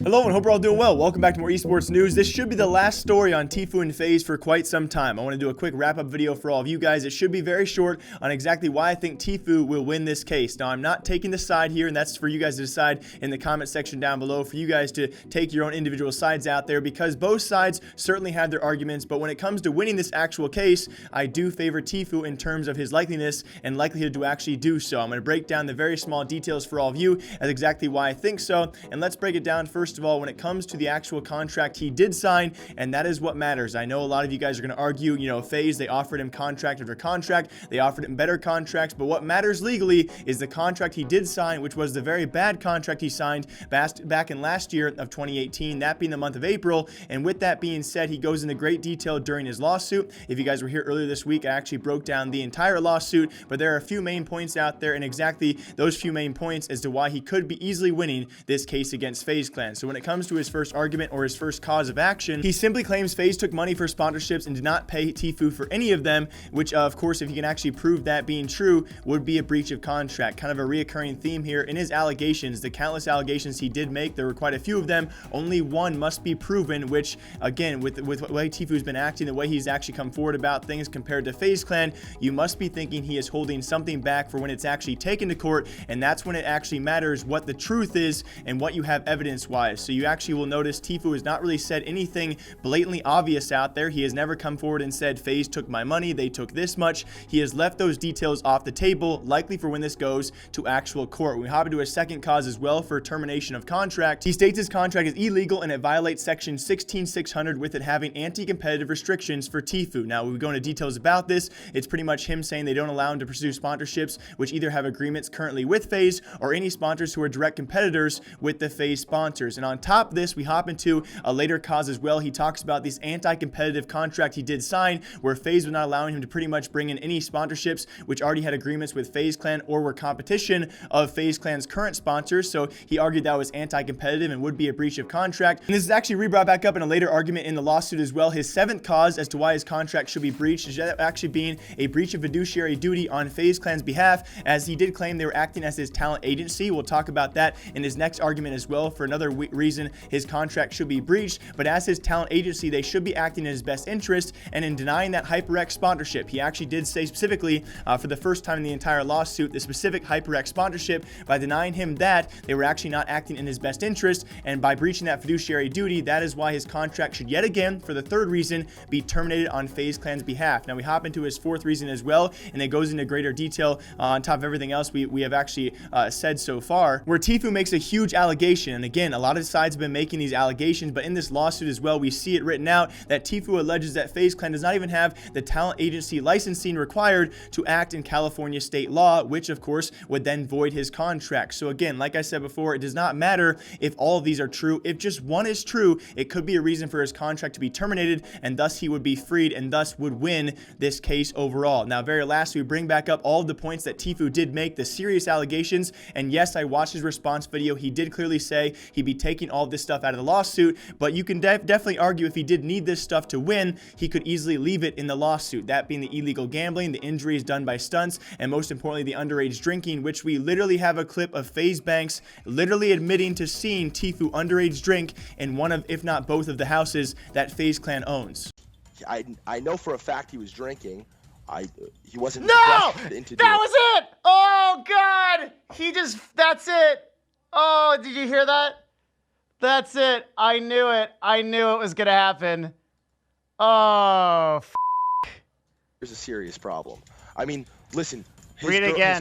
Hello and hope we're all doing well. Welcome back to more esports news. This should be the last story on Tfue and FaZe for quite some time. I want to do a quick wrap-up video for all of you guys. It should be very short on exactly why I think Tfue will win this case. Now, I'm not taking the side here, and that's for you guys to decide in the comment section down below, for you guys to take your own individual sides out there, because both sides certainly have their arguments. But when it comes to winning this actual case, I do favor Tfue in terms of his likeliness and likelihood to actually do so. I'm going to break down the very small details for all of you as exactly why I think so, and let's break it down first of all when it comes to the actual contract he did sign, and that is what matters. I know a lot of you guys are going to argue, you know, FaZe, they offered him contract after contract, they offered him better contracts, but what matters legally is the contract he did sign, which was the very bad contract he signed back in last year of 2018, that being the month of April. And with that being said, he goes into great detail during his lawsuit. If you guys were here earlier this week, I actually broke down the entire lawsuit, but there are a few main points out there, and exactly those few main points as to why he could be easily winning this case against FaZe Clan. So when it comes to his first argument or his first cause of action, he simply claims FaZe took money for sponsorships and did not pay Tfue for any of them, which of course, if he can actually prove that being true, would be a breach of contract. Kind of a reoccurring theme here in his allegations, the countless allegations he did make, there were quite a few of them, only one must be proven, which again, with the way Tfue's been acting, the way he's actually come forward about things compared to FaZe Clan, you must be thinking he is holding something back for when it's actually taken to court, and that's when it actually matters what the truth is and what you have evidence-wise. So you actually will notice Tfue has not really said anything blatantly obvious out there. He has never come forward and said FaZe took my money, they took this much. He has left those details off the table, likely for when this goes to actual court. We hop into a second cause as well for termination of contract. He states his contract is illegal and it violates section 16600, with it having anti-competitive restrictions for Tfue. Now, we go into details about this. It's pretty much him saying they don't allow him to pursue sponsorships which either have agreements currently with FaZe or any sponsors who are direct competitors with the FaZe sponsors. And on top of this, we hop into a later cause as well. He talks about this anti-competitive contract he did sign, where FaZe was not allowing him to pretty much bring in any sponsorships which already had agreements with FaZe Clan or were competition of FaZe Clan's current sponsors. So he argued that was anti-competitive and would be a breach of contract. And this is actually re-brought back up in a later argument in the lawsuit as well. His seventh cause as to why his contract should be breached is actually being a breach of fiduciary duty on FaZe Clan's behalf, as he did claim they were acting as his talent agency. We'll talk about that in his next argument as well, for another reason his contract should be breached. But as his talent agency, they should be acting in his best interest, and in denying that HyperX sponsorship, he actually did say specifically for the first time in the entire lawsuit, the specific HyperX sponsorship, by denying him that, they were actually not acting in his best interest, and by breaching that fiduciary duty, that is why his contract should yet again, for the third reason, be terminated on FaZe Clan's behalf. Now we hop into his fourth reason as well, and it goes into greater detail on top of everything else we have actually said so far, where Tfue makes a huge allegation. And again, a lot of sides have been making these allegations, but in this lawsuit as well, we see it written out that Tfue alleges that FaZe Clan does not even have the talent agency licensing required to act in California state law, which of course would then void his contract. So again, like I said before, it does not matter if all of these are true. If just one is true, it could be a reason for his contract to be terminated, and thus he would be freed and thus would win this case overall. Now, very last, we bring back up all of the points that Tfue did make, the serious allegations, and yes, I watched his response video. He did clearly say he'd be taking all of this stuff out of the lawsuit, but you can definitely argue if he did need this stuff to win, he could easily leave it in the lawsuit, that being the illegal gambling, the injuries done by stunts, and most importantly, the underage drinking, which we literally have a clip of FaZe Banks literally admitting to seeing Tfue underage drink in one of, if not both of the houses that FaZe Clan owns. I know for a fact he was drinking. He wasn't. No! That was it! Oh, God! That's it! Oh, did you hear that? That's it. I knew it. I knew it was going to happen. Oh, There's a serious problem. I mean, listen. His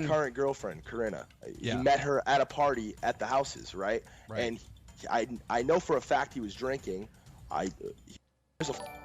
current girlfriend, Corinna, he met her at a party at the houses, right? And I know for a fact he was drinking.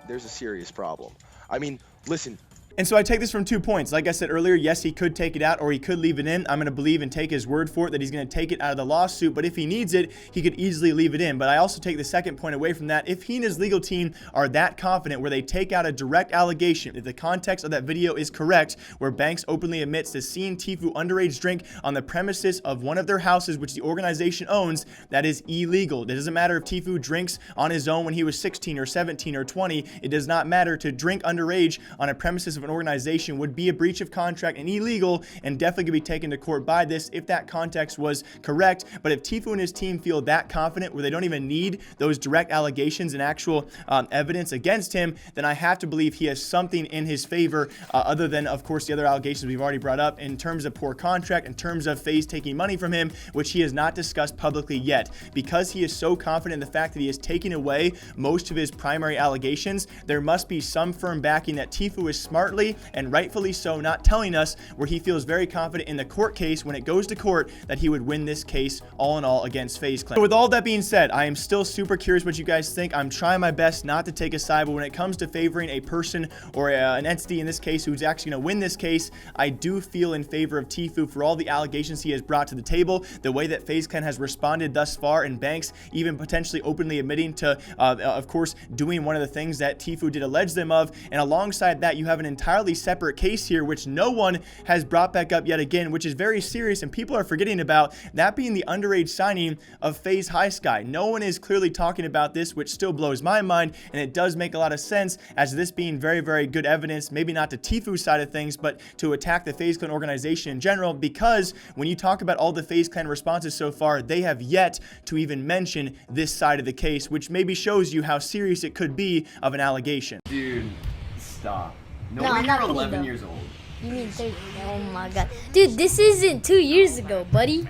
There's a serious problem. I mean, listen. And so I take this from 2 points. Like I said earlier, yes, he could take it out or he could leave it in. I'm going to believe and take his word for it that he's going to take it out of the lawsuit. But if he needs it, he could easily leave it in. But I also take the second point away from that. If he and his legal team are that confident where they take out a direct allegation, if the context of that video is correct, where Banks openly admits to seeing Tfue underage drink on the premises of one of their houses, which the organization owns, that is illegal. It doesn't matter if Tfue drinks on his own when he was 16 or 17 or 20. It does not matter to drink underage on a premises of an an organization would be a breach of contract and illegal, and definitely could be taken to court by this if that context was correct. But if Tfue and his team feel that confident where they don't even need those direct allegations and actual evidence against him, then I have to believe he has something in his favor other than, of course, the other allegations we've already brought up in terms of poor contract, in terms of FaZe taking money from him, which he has not discussed publicly yet. Because he is so confident in the fact that he is taking away most of his primary allegations, there must be some firm backing that Tfue is smartly and rightfully so not telling us, where he feels very confident in the court case when it goes to court that he would win this case all in all against FaZe Clan. So with all that being said, I am still super curious what you guys think. I'm trying my best not to take a side, but when it comes to favoring a person or an entity in this case who's actually going to win this case, I do feel in favor of Tfue for all the allegations he has brought to the table, the way that FaZe Clan has responded thus far, and Banks even potentially openly admitting to, of course, doing one of the things that Tfue did allege them of. And alongside that, you have an entirely separate case here, which no one has brought back up yet again, which is very serious and people are forgetting about, that being the underage signing of FaZe High Sky. No one is clearly talking about this, which still blows my mind, and it does make a lot of sense as this being very, very good evidence, maybe not to Tfue's side of things, but to attack the FaZe Clan organization in general, because when you talk about all the FaZe Clan responses so far, they have yet to even mention this side of the case, which maybe shows you how serious it could be of an allegation. Dude, stop. No, you're 11 years old. You mean 30? Oh my god. Dude, this isn't 2 years ago, buddy.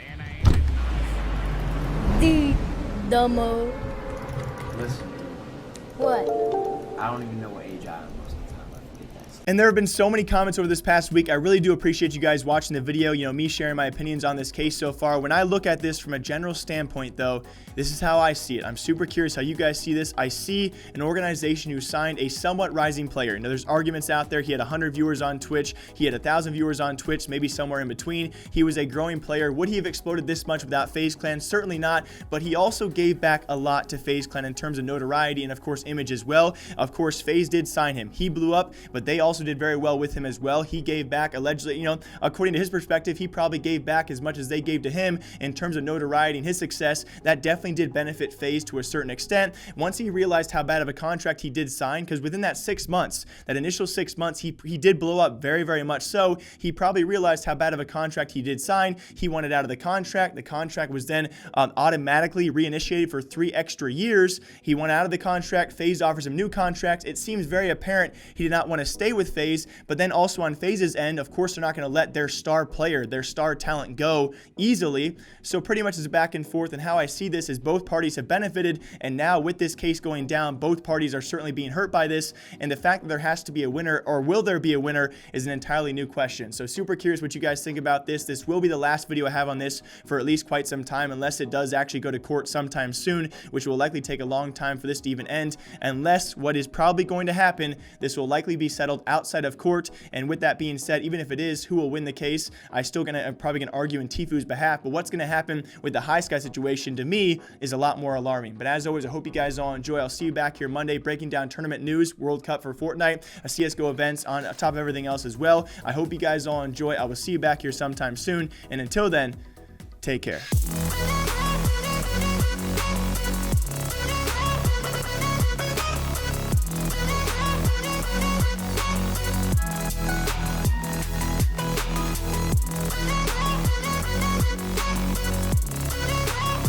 Dude, dumbo. Listen. What? I don't even know what age I am most of the time. I forget that. And there have been so many comments over this past week. I really do appreciate you guys watching the video, you know, me sharing my opinions on this case so far. When I look at this from a general standpoint, though, this is how I see it. I'm super curious how you guys see this. I see an organization who signed a somewhat rising player. Now, there's arguments out there. He had 100 viewers on Twitch. He had 1,000 viewers on Twitch, maybe somewhere in between. He was a growing player. Would he have exploded this much without FaZe Clan? Certainly not. But he also gave back a lot to FaZe Clan in terms of notoriety and, of course, image as well. Of course, FaZe did sign him. He blew up, but they also did very well with him as well. He gave back, allegedly, you know, according to his perspective, he probably gave back as much as they gave to him in terms of notoriety and his success. That definitely did benefit FaZe to a certain extent. Once he realized how bad of a contract he did sign, because within that 6 months, that initial 6 months, he did blow up very, very much so. He probably realized how bad of a contract he did sign. He wanted out of the contract. The contract was then automatically reinitiated for 3 extra years. He went out of the contract. FaZe offers him new contracts. It seems very apparent he did not want to stay with FaZe, but then also on FaZe's end, of course, they're not going to let their star player, their star talent go easily. So pretty much it's a back and forth, and how I see this is both parties have benefited, and now with this case going down, both parties are certainly being hurt by this, and the fact that there has to be a winner, or will there be a winner, is an entirely new question. So super curious what you guys think about this. This will be the last video I have on this for at least quite some time, unless it does actually go to court sometime soon, which will likely take a long time for this to even end, unless what is probably going to happen, this will likely be settled outside of court. And with that being said, even if it is who will win the case, I'm probably gonna argue in Tfue's behalf, but what's gonna happen with the High Sky situation to me is a lot more alarming. But as always, I hope you guys all enjoy. I'll see you back here Monday breaking down tournament news, World Cup for Fortnite, a CSGO events on top of everything else as well. I hope you guys all enjoy. I will see you back here sometime soon, and until then, take care.